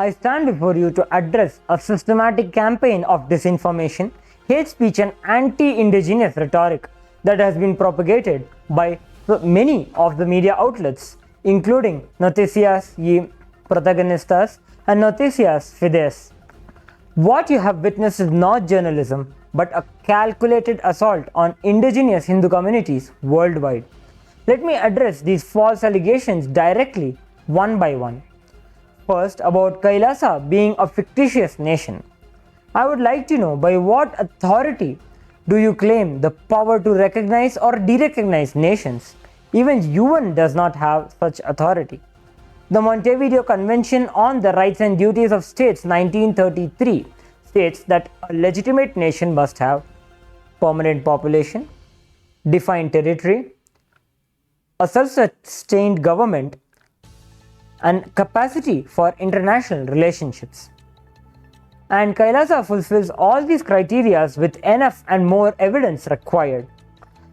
I stand before you to address a systematic campaign of disinformation, hate speech, and anti-Indigenous rhetoric that has been propagated by many of the media outlets, including Noticias, Protagonistas, and Noticias, Fides. What you have witnessed is not journalism, but a calculated assault on indigenous Hindu communities worldwide. Let me address these false allegations directly, one by one. First, about KAILASA being a fictitious nation. I would like to know, by what authority do you claim the power to recognize or derecognize nations? Even UN does not have such authority. The Montevideo Convention on the Rights and Duties of States 1933 states that a legitimate nation must have permanent population, defined territory, a self-sustained government, and capacity for international relationships. And KAILASA fulfills all these criteria with enough and more evidence required.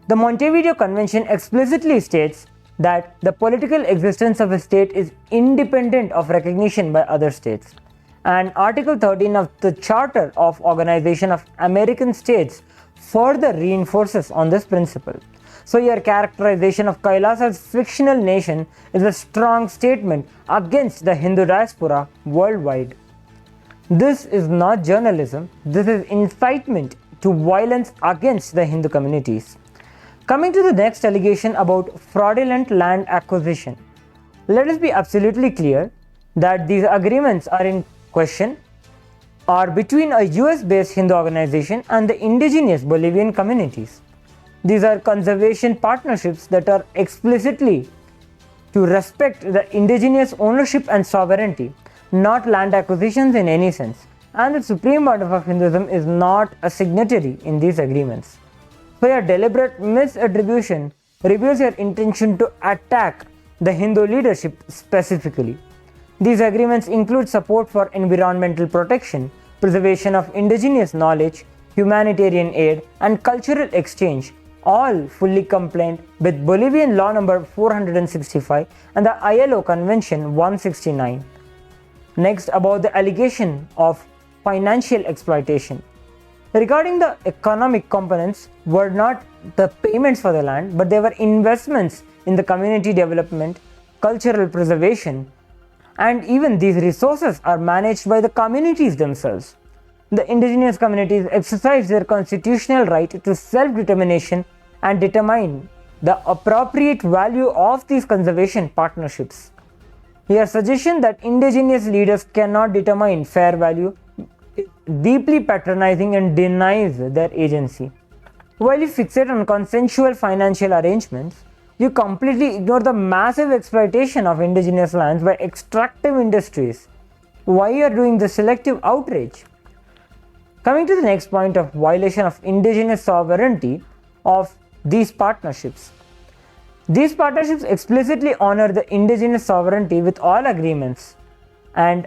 The Montevideo Convention explicitly states that the political existence of a state is independent of recognition by other states. And Article 13 of the Charter of Organization of American States further reinforces on this principle. So your characterization of KAILASA's fictional nation is a strong statement against the Hindu diaspora worldwide. This is not journalism, this is incitement to violence against the Hindu communities. Coming to the next allegation about fraudulent land acquisition. Let us be absolutely clear that these agreements are in question are between a US-based Hindu organization and the indigenous Bolivian communities. These are conservation partnerships that are explicitly to respect the indigenous ownership and sovereignty, not land acquisitions in any sense. And the Supreme Pontiff of Hinduism is not a signatory in these agreements. So your deliberate misattribution reveals your intention to attack the Hindu leadership specifically. These agreements include support for environmental protection, preservation of indigenous knowledge, humanitarian aid, and cultural exchange, all fully compliant with Bolivian Law Number 465 and the ILO Convention 169. Next, about the allegation of financial exploitation. Regarding the economic components were not the payments for the land, but they were investments in the community development, cultural preservation, and even these resources are managed by the communities themselves. The indigenous communities exercise their constitutional right to self-determination and determine the appropriate value of these conservation partnerships. Your suggestion that indigenous leaders cannot determine fair value is deeply patronizing and denies their agency. While you fixate on consensual financial arrangements, you completely ignore the massive exploitation of indigenous lands by extractive industries. Why you are doing the selective outrage? Coming to the next point of violation of indigenous sovereignty of these partnerships. These partnerships explicitly honor the indigenous sovereignty with all agreements and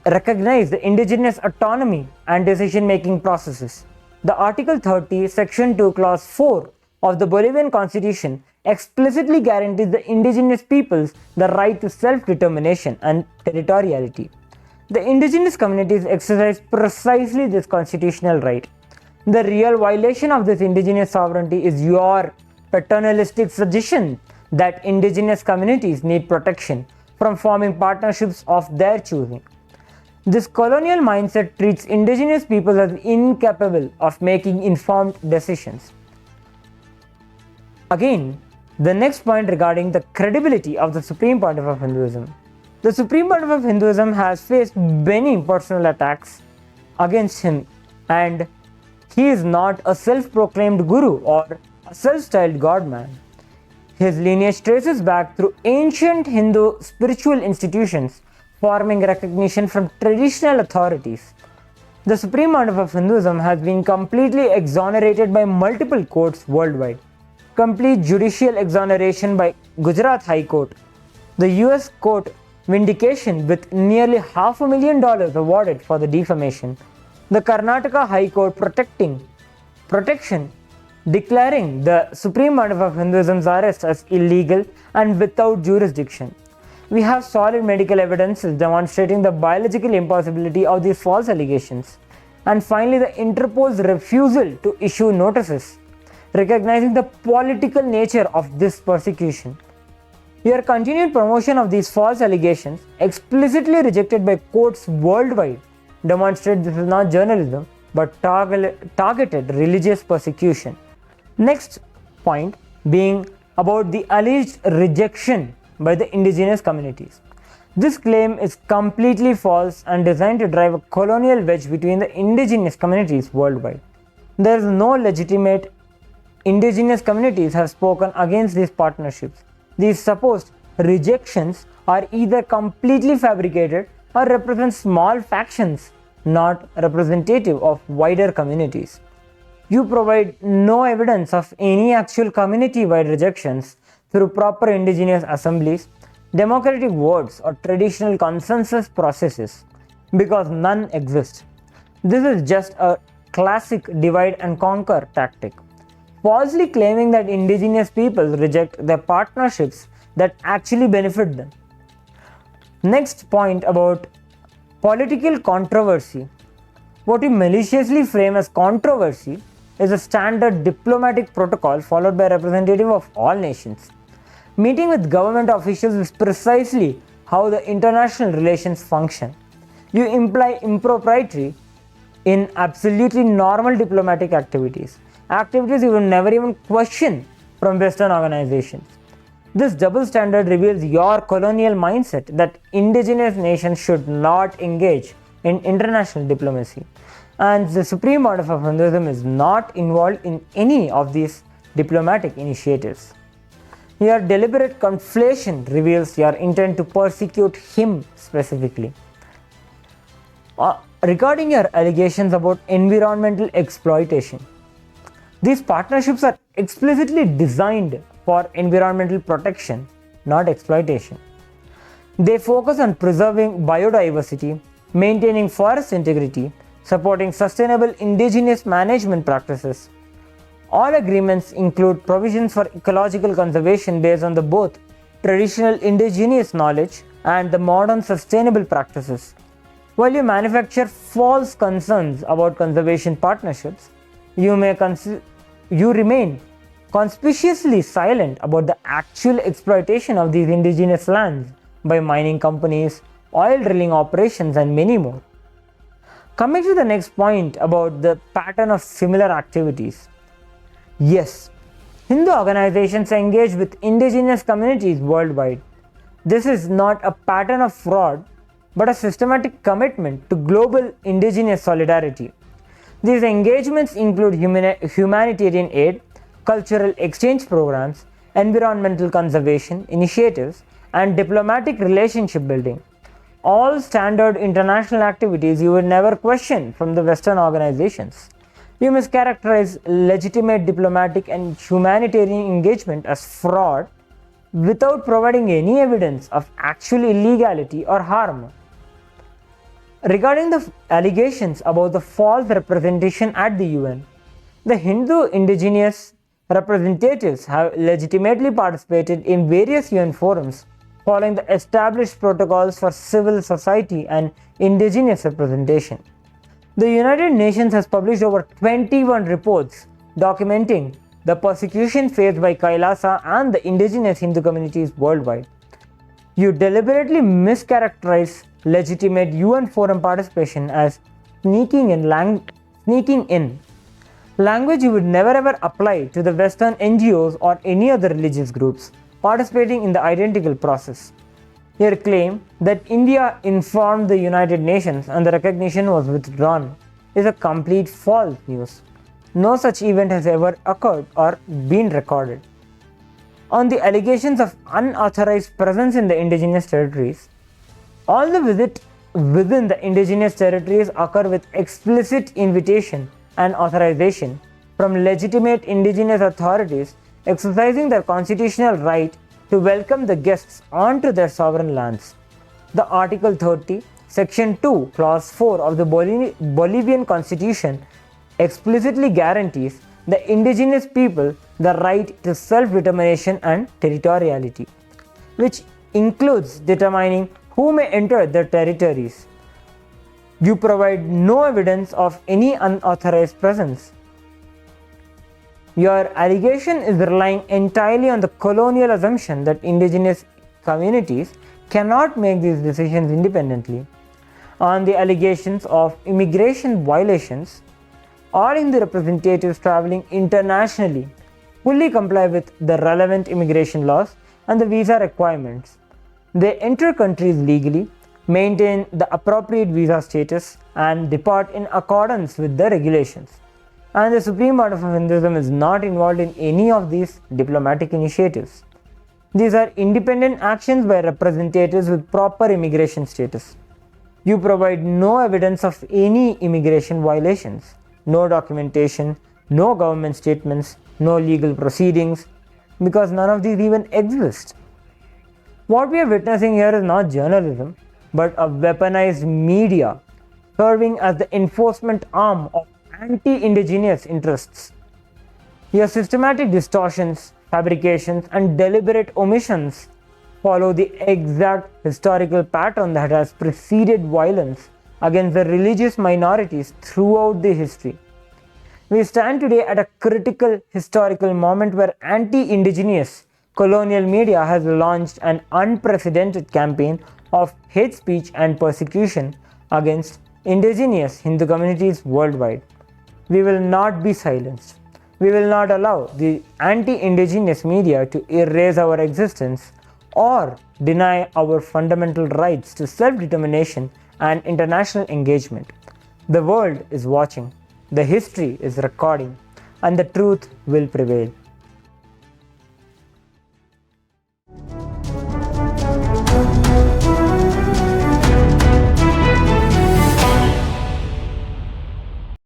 recognize the indigenous autonomy and decision-making processes. The Article 30, Section 2, Clause 4 of the Bolivian Constitution explicitly guarantees the indigenous peoples the right to self-determination and territoriality. The indigenous communities exercise precisely this constitutional right. The real violation of this indigenous sovereignty is your paternalistic suggestion that indigenous communities need protection from forming partnerships of their choosing. This colonial mindset treats indigenous peoples as incapable of making informed decisions. Again, the next point regarding the credibility of the Supreme Pontiff of Hinduism. The Supreme Pontiff of Hinduism has faced many personal attacks against him, and he is not a self-proclaimed guru or a self-styled godman. His lineage traces back through ancient Hindu spiritual institutions, forming recognition from traditional authorities. The Supreme Pontiff of Hinduism has been completely exonerated by multiple courts worldwide. Complete judicial exoneration by Gujarat High Court, the US Court vindication with nearly $500,000 awarded for the defamation, the Karnataka High Court protection declaring the Supreme Pontiff of Hinduism's arrest as illegal and without jurisdiction. We have solid medical evidences demonstrating the biological impossibility of these false allegations. And finally, the Interpol's refusal to issue notices, recognizing the political nature of this persecution. Your continued promotion of these false allegations, explicitly rejected by courts worldwide, demonstrate this is not journalism but targeted religious persecution. Next point being about the alleged rejection by the indigenous communities. This claim is completely false and designed to drive a colonial wedge between the indigenous communities worldwide. There is no legitimate indigenous communities have spoken against these partnerships. These supposed rejections are either completely fabricated or represent small factions, not representative of wider communities. You provide no evidence of any actual community-wide rejections through proper indigenous assemblies, democratic votes, or traditional consensus processes, because none exist. This is just a classic divide and conquer tactic, falsely claiming that indigenous peoples reject their partnerships that actually benefit them. Next point about political controversy. What we maliciously frame as controversy is a standard diplomatic protocol followed by a representative of all nations. Meeting with government officials is precisely how the international relations function. You imply impropriety in absolutely normal diplomatic activities you will never even question from Western organizations. This double standard reveals your colonial mindset that indigenous nations should not engage in international diplomacy, and the Supreme Pontiff of Hinduism is not involved in any of these diplomatic initiatives. Your deliberate conflation reveals your intent to persecute him specifically. Regarding your allegations about environmental exploitation, these partnerships are explicitly designed for environmental protection, not exploitation. They focus on preserving biodiversity, maintaining forest integrity, supporting sustainable indigenous management practices. All agreements include provisions for ecological conservation based on both traditional indigenous knowledge and the modern sustainable practices. While you manufacture false concerns about conservation partnerships, you remain conspicuously silent about the actual exploitation of these indigenous lands by mining companies, oil drilling operations, and many more. Coming to the next point about the pattern of similar activities. Yes, Hindu organizations engage with indigenous communities worldwide. This is not a pattern of fraud, but a systematic commitment to global indigenous solidarity. These engagements include humanitarian aid, cultural exchange programs, environmental conservation initiatives, and diplomatic relationship building. All standard international activities you would never question from the Western organizations. You mischaracterize legitimate diplomatic and humanitarian engagement as fraud without providing any evidence of actual illegality or harm. Regarding the allegations about the false representation at the UN, the Hindu indigenous representatives have legitimately participated in various UN forums following the established protocols for civil society and indigenous representation. The United Nations has published over 21 reports documenting the persecution faced by KAILASA and the indigenous Hindu communities worldwide. You deliberately mischaracterize legitimate UN forum participation as sneaking in language you would never ever apply to the Western NGOs or any other religious groups participating in the identical process. Your claim that India informed the United Nations and the recognition was withdrawn is a complete false news. No such event has ever occurred or been recorded. On the allegations of unauthorized presence in the indigenous territories, all the visits within the indigenous territories occur with explicit invitation and authorization from legitimate indigenous authorities exercising their constitutional right to welcome the guests onto their sovereign lands. The Article 30, Section 2, Clause 4 of the Bolivian Constitution explicitly guarantees the indigenous people the right to self-determination and territoriality, which includes determining who may enter their territories. You provide no evidence of any unauthorized presence. Your allegation is relying entirely on the colonial assumption that indigenous communities cannot make these decisions independently. On the allegations of immigration violations, all Hindu representatives traveling internationally fully comply with the relevant immigration laws and the visa requirements. They enter countries legally, maintain the appropriate visa status, and depart in accordance with the regulations. And the Supreme Pontiff of Hinduism is not involved in any of these diplomatic initiatives. These are independent actions by representatives with proper immigration status. You provide no evidence of any immigration violations, no documentation, no government statements, no legal proceedings, because none of these even exist. What we are witnessing here is not journalism, but a weaponized media serving as the enforcement arm of anti-indigenous interests. Your systematic distortions, fabrications, and deliberate omissions follow the exact historical pattern that has preceded violence against the religious minorities throughout the history. We stand today at a critical historical moment where anti-indigenous colonial media has launched an unprecedented campaign of hate speech and persecution against indigenous Hindu communities worldwide. We will not be silenced. We will not allow the anti-indigenous media to erase our existence or deny our fundamental rights to self-determination and international engagement. The world is watching, the history is recording, and the truth will prevail.